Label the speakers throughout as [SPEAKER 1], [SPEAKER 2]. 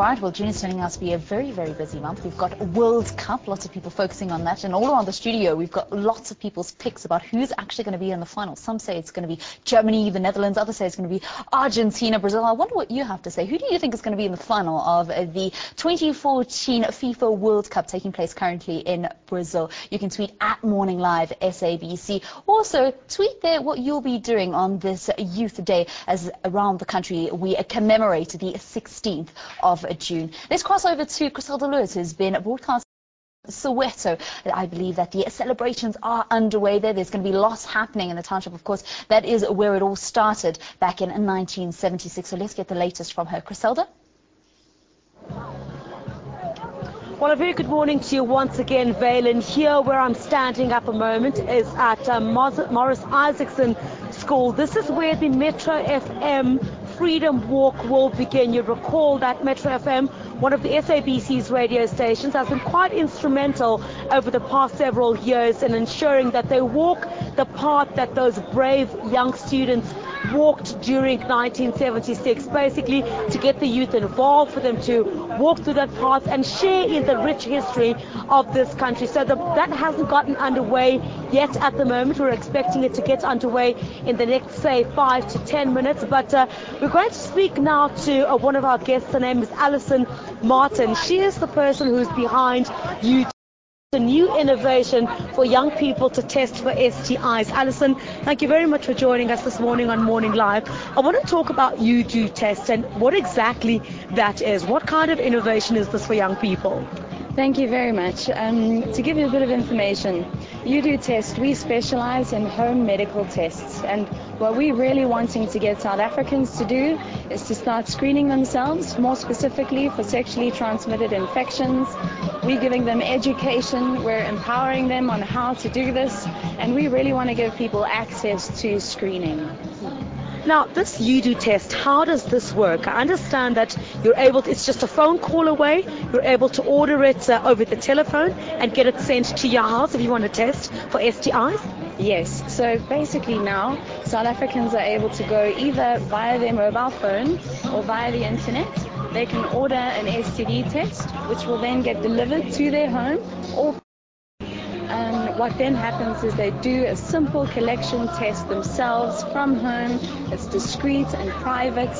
[SPEAKER 1] right, well, June is turning out to be a very, very busy month. We've got World Cup, lots of people focusing on that, and all around the studio we've got lots of people's picks about who's actually going to be in the final. Some say it's going to be Germany, the Netherlands, others say it's going to be Argentina, Brazil. I wonder what you have to say. Who do you think is going to be in the final of the 2014 FIFA World Cup taking place currently in Brazil? You can tweet at Morning Live SABC. Also, tweet there what you'll be doing on this Youth Day as around the country we commemorate the 16th of June. Let's cross over to Griselda Lewis, who's been broadcasting Soweto. I believe that the celebrations are underway there. There's going to be lots happening in the township, of course. That is where it all started back in 1976. So let's get the latest from her. Griselda?
[SPEAKER 2] Well, a very good morning to you once again, Valen. Here where I'm standing at the moment is at Morris Isaacson School. This is where the Metro FM Freedom Walk will begin. You recall that Metro FM, one of the SABC's radio stations, has been quite instrumental over the past several years in ensuring that they walk the path that those brave young students walked during 1976, basically to get the youth involved, for them to walk through that path and share in the rich history of this country. So that hasn't gotten underway yet at the moment. We're expecting it to get underway in the next, say, 5 to 10 minutes. But we're going to speak now to one of our guests. Her name is Alison Martin. She is the person who's behind UDoTest, a new innovation for young people to test for STIs. Alison, thank you very much for joining us this morning on Morning Live. I want to talk about UDoTest and what exactly that is. What kind of innovation is this for young people?
[SPEAKER 3] Thank you very much. To give you a bit of information, UDoTest, we specialize in home medical tests, and what we're really wanting to get South Africans to do is to start screening themselves, more specifically for sexually transmitted infections. We're giving them education, we're empowering them on how to do this, and we really want to give people access to screening.
[SPEAKER 2] Now, this UDoTest, how does this work? I understand that you're able to, it's just a phone call away. You're able to order it over the telephone and get it sent to your house if you want to test for STIs?
[SPEAKER 3] Yes, so basically now South Africans are able to go either via their mobile phone or via the internet. They can order an STD test, which will then get delivered to their home, or what then happens is they do a simple collection test themselves from home. It's discreet and private.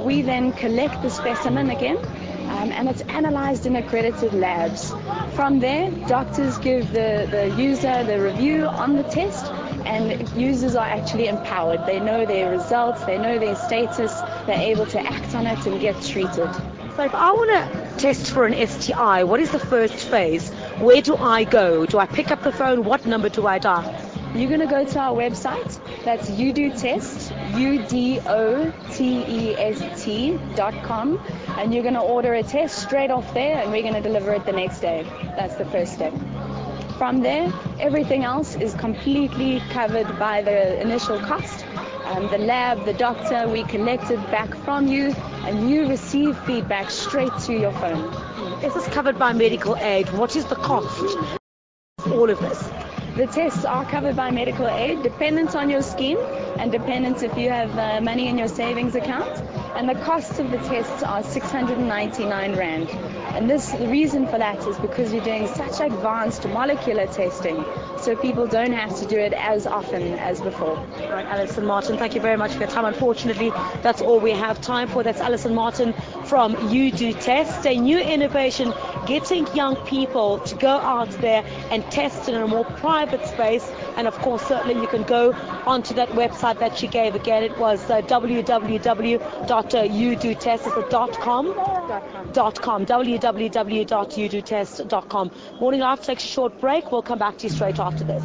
[SPEAKER 3] We then collect the specimen again, and it's analyzed in accredited labs. From there, doctors give the user the review on the test, and users are actually empowered. They know their results, they know their status, they're able to act on it and get treated.
[SPEAKER 2] So if I want to test for an STI, what is the first phase? Where do I go? Do I pick up the phone? What number do I dial?
[SPEAKER 3] You're going to go to our website. That's UDoTest, UDoTest.com, and you're going to order a test straight off there, and we're going to deliver it the next day. That's the first step. From there, everything else is completely covered by the initial cost. The lab, the doctor, we collect it back from you, and you receive feedback straight to your phone.
[SPEAKER 2] Is this covered by medical aid? What is the cost of all of this?
[SPEAKER 3] The tests are covered by medical aid, dependent on your scheme and dependent if you have money in your savings account. And the costs of the tests are 699 Rand. And the reason for that is because you're doing such advanced molecular testing, so people don't have to do it as often as before.
[SPEAKER 2] Right, Alison Martin, thank you very much for your time. Unfortunately, that's all we have time for. That's Alison Martin from UDoTest, a new innovation getting young people to go out there and test in a more private space. And of course, certainly you can go onto that website that she gave. Again, it was www.udotest.com. www.udotest.com. Morning Live takes a short break. We'll come back to you straight after this.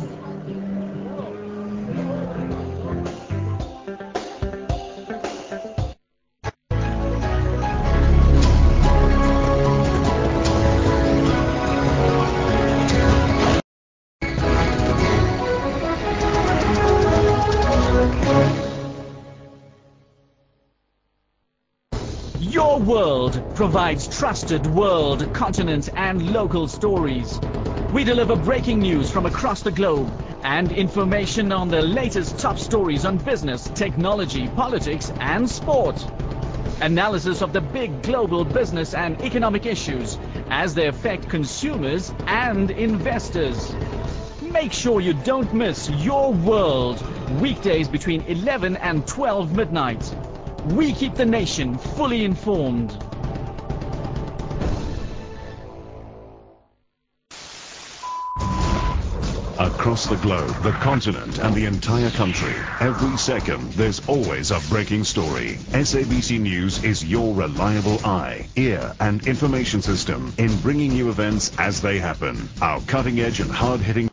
[SPEAKER 4] Your World provides trusted world, continent and local stories. We deliver breaking news from across the globe and information on the latest top stories on business, technology, politics and sport. Analysis of the big global business and economic issues as they affect consumers and investors. Make sure you don't miss Your World, weekdays between 11 and 12 midnight. We keep the nation fully informed.
[SPEAKER 5] Across the globe, the continent and the entire country, every second there's always a breaking story. SABC News is your reliable eye, ear and information system in bringing you events as they happen. Our cutting edge and hard-hitting